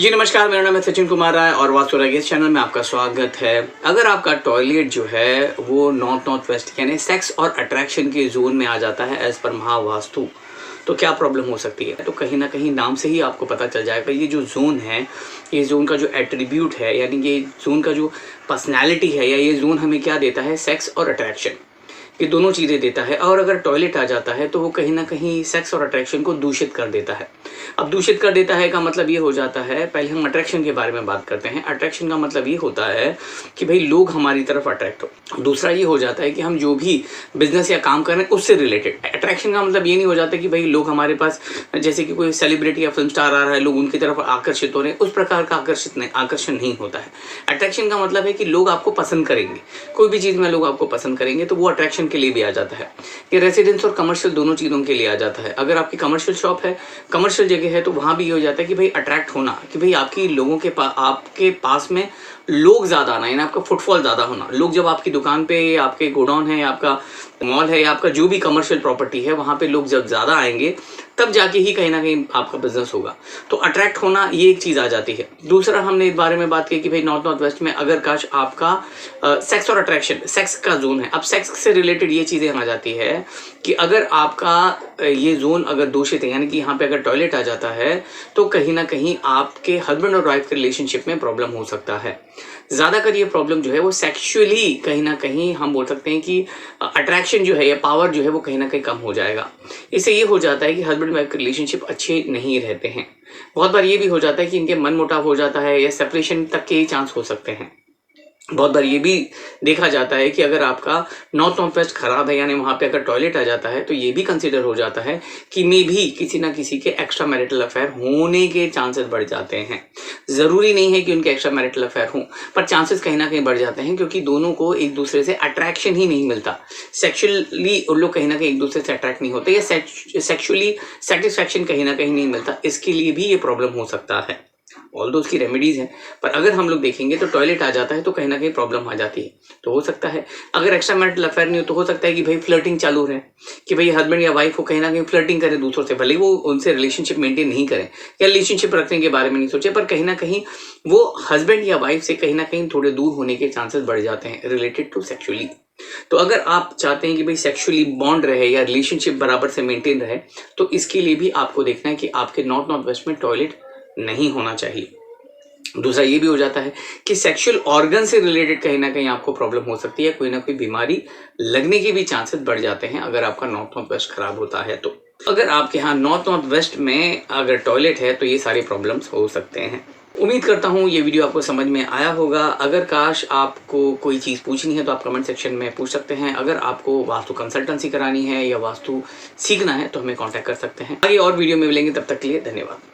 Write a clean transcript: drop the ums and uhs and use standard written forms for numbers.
जी नमस्कार, मेरा नाम है सचिन कुमार राय और वास्तु राय इस चैनल में आपका स्वागत है। अगर आपका टॉयलेट जो है वो नॉर्थ वेस्ट यानी सेक्स और अट्रैक्शन के जोन में आ जाता है एज पर महावास्तु, तो क्या प्रॉब्लम हो सकती है? तो कहीं ना कहीं नाम से ही आपको पता चल जाएगा ये जो जोन है, ये जोन का जो एट्रीब्यूट है यानी ये जोन का जो पर्सनैलिटी है या ये जोन हमें क्या देता है, सेक्स और अट्रैक्शन, ये दोनों चीज़ें देता है। और अगर टॉयलेट आ जाता है तो वो कहीं ना कहीं सेक्स और अट्रैक्शन को दूषित कर देता है। अब दूषित कर देता है का मतलब ये हो जाता है, पहले हम अट्रैक्शन के बारे में बात करते हैं। अट्रैक्शन का मतलब ये होता है कि भाई लोग हमारी तरफ अट्रैक्ट हो। दूसरा ये हो जाता है कि हम जो भी बिजनेस या काम कर रहे हैं उससे रिलेटेड। अट्रैक्शन का मतलब ये नहीं हो जाता कि भाई लोग हमारे पास, जैसे कि कोई सेलिब्रिटी या फिल्म स्टार आ रहा है, लोग उनकी तरफ आकर्षित हो रहे हैं, उस प्रकार का आकर्षण नहीं होता है। अट्रैक्शन का मतलब है कि लोग आपको पसंद करेंगे, कोई भी चीज़ में लोग आपको पसंद करेंगे, तो वो अट्रैक्शन के लिए भी आ जाता है। ये रेसिडेंस और कमर्शियल दोनों चीज़ों के लिए आ जाता है। अगर आपकी कमर्शियल शॉप है, कमर्शियल जगह है, तो वहाँ भी ये हो जाता है कि भाई अट्रैक्ट होना, कि भाई आपकी लोगों के आपके पास में लोग ज़्यादा आना, यानी आपका फुटफॉल ज़्यादा होना। लोग जब आपकी दुकान पे, आपके गोडाउन है, आपका मॉल है, या आपका जो भी कमर्शियल प्रॉपर्टी है, वहाँ पे लोग जब ज़्यादा आएंगे तब जाके ही कहीं ना कहीं आपका बिजनेस होगा। तो अट्रैक्ट होना ये एक चीज़ आ जाती है। दूसरा हमने इस बारे में बात की कि भाई नॉर्थ वेस्ट में अगर काश आपका सेक्स और अट्रैक्शन, सेक्स का जोन है। अब सेक्स से रिलेटेड ये चीज़ें आ जाती है कि अगर आपका ये जोन अगर दूषित है, यानी कि यहाँ पे अगर टॉयलेट आ जाता है, तो कहीं ना कहीं आपके हस्बैंड और वाइफ के रिलेशनशिप में प्रॉब्लम हो सकता है। ज़्यादातर ये प्रॉब्लम जो है वो सेक्सुअली, कहीं ना कहीं हम बोल सकते हैं कि अट्रैक्शन जो है या पावर जो है वो कहीं ना कहीं कम हो जाएगा। इससे ये हो जाता है कि हस्बैंड वाइफ के रिलेशनशिप अच्छे नहीं रहते हैं। बहुत बार ये भी हो जाता है कि इनके मन मुटाव हो जाता है या सेपरेशन तक के ही चांस हो सकते हैं। बहुत बार ये भी देखा जाता है कि अगर आपका नॉर्थ वेस्ट खराब है, यानी वहाँ पे अगर टॉयलेट आ जाता है, तो ये भी कंसीडर हो जाता है कि मे भी किसी ना किसी के एक्स्ट्रा मैरिटल अफेयर होने के चांसेस बढ़ जाते हैं। ज़रूरी नहीं है कि उनके एक्स्ट्रा मैरिटल अफेयर हों, पर चांसेस कहीं ना कहीं बढ़ जाते हैं, क्योंकि दोनों को एक दूसरे से अट्रैक्शन ही नहीं मिलता। सेक्शुअली उन लोग कहीं ना कहीं एक दूसरे से अट्रैक्ट नहीं होते, या सेक्शुअली सेटिस्फैक्शन कहीं ना कहीं नहीं मिलता। इसके लिए भी ये प्रॉब्लम हो सकता है। ऑल्दो उसकी रेमेडीज हैं, पर अगर हम लोग देखेंगे तो टॉयलेट आ जाता है तो कहीं ना कहीं प्रॉब्लम आ जाती है। तो हो सकता है अगर एक्स्ट्रा मैरिटल अफेयर नहीं हो, तो हो सकता है कि भाई फ्लर्टिंग चालू रहे, कि भाई हस्बैंड या वाइफ को कहीं ना कहीं फ्लर्टिंग करें दूसरों से, भले वो उनसे रिलेशनशिप मेंटेन नहीं करें या रिलेशनशिप रखने के बारे में नहीं सोचे, पर कहीं ना कहीं वो हस्बैंड या वाइफ से कहीं ना कहीं थोड़े दूर होने के चांसेस बढ़ जाते हैं रिलेटेड टू सेक्शुअली। तो अगर आप चाहते हैं कि भाई सेक्सुअली बॉन्ड रहे या रिलेशनशिप बराबर से मेंटेन रहे, तो इसके लिए भी आपको देखना है कि आपके नॉर्थ वेस्ट में टॉयलेट नहीं होना चाहिए। दूसरा ये भी हो जाता है कि सेक्सुअल ऑर्गन से रिलेटेड कहीं ना कहीं आपको प्रॉब्लम हो सकती है, कोई ना कोई बीमारी लगने के भी चांसेस बढ़ जाते हैं अगर आपका नॉर्थ वेस्ट खराब होता है। तो अगर आपके यहाँ नॉर्थ वेस्ट में अगर टॉयलेट है तो ये सारी प्रॉब्लम्स हो सकते हैं। उम्मीद करता हूँ ये वीडियो आपको समझ में आया होगा। अगर काश आपको कोई चीज़ पूछनी है तो आप कमेंट सेक्शन में पूछ सकते हैं। अगर आपको वास्तु कंसल्टेंसी करानी है या वास्तु सीखना है तो हमें कांटेक्ट कर सकते हैं। आगे और वीडियो में मिलेंगे, तब तक के लिए धन्यवाद।